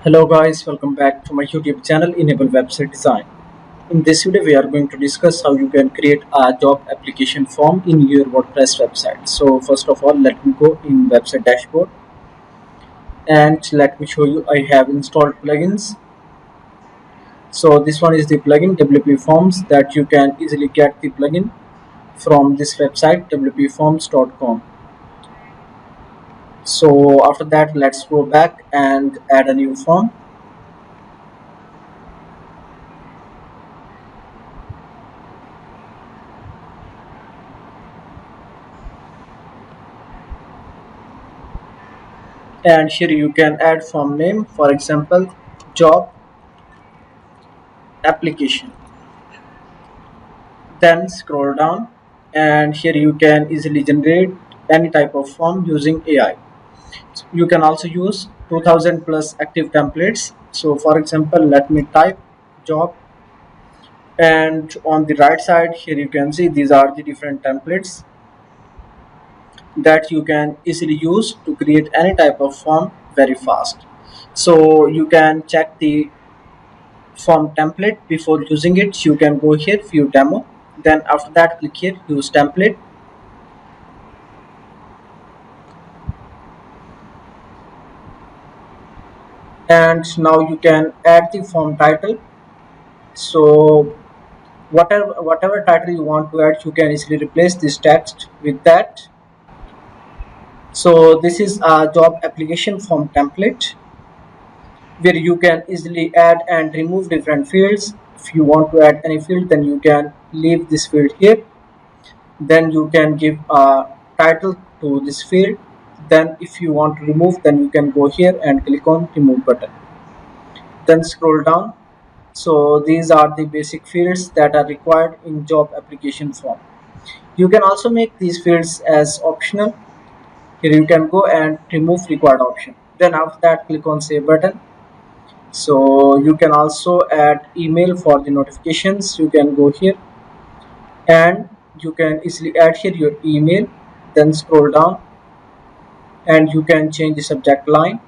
Hello guys, welcome back to my YouTube channel Enable Website Design. In this video we are going to discuss how you can create a job application form in your WordPress website. So first of all, let me go in website dashboard and let me show you I have installed plugins. So this one is the plugin WPForms that you can easily get the plugin from this website WPForms.com. So after that, let's go back and add a new form. And here you can add form name, for example job application. Then scroll down and here you can easily generate any type of form using AI. You can also use 2000 plus active templates. So for example, let me type job, and on the right side here you can see these are the different templates that you can easily use to create any type of form very fast. So you can check the form template before using it. You can go here, view demo, then after that click here use template, and now you can add the form title. So whatever title you want to add, you can easily replace this text with that. So this is a job application form template where you can easily add and remove different fields. If you want to add any field, then you can leave this field here. Then you can give a title to this field. Then if you want to remove, then you can go here and click on remove button, then scroll down. So these are the basic fields that are required in job application form. You can also make these fields as optional. Here you can go and remove required option, then after that click on save button. So you can also add email for the notifications. You can go here and you can easily add here your email, then scroll down and you can change the subject line,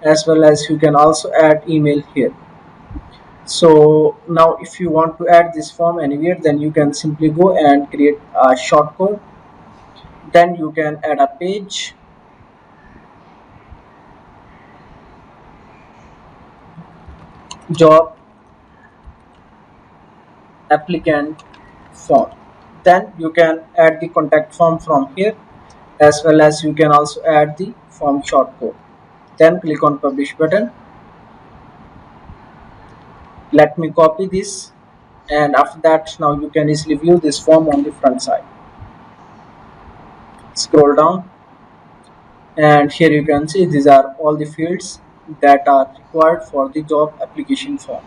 as well as you can also add email here. So now if you want to add this form anywhere, then you can simply go and create a shortcode. Then you can add a page, job applicant form. Then you can add the contact form from here, as well as you can also add the form shortcode. Then click on publish button. Let me copy this, and after that now you can easily view this form on the front side. Scroll down and here you can see these are all the fields that are required for the job application form.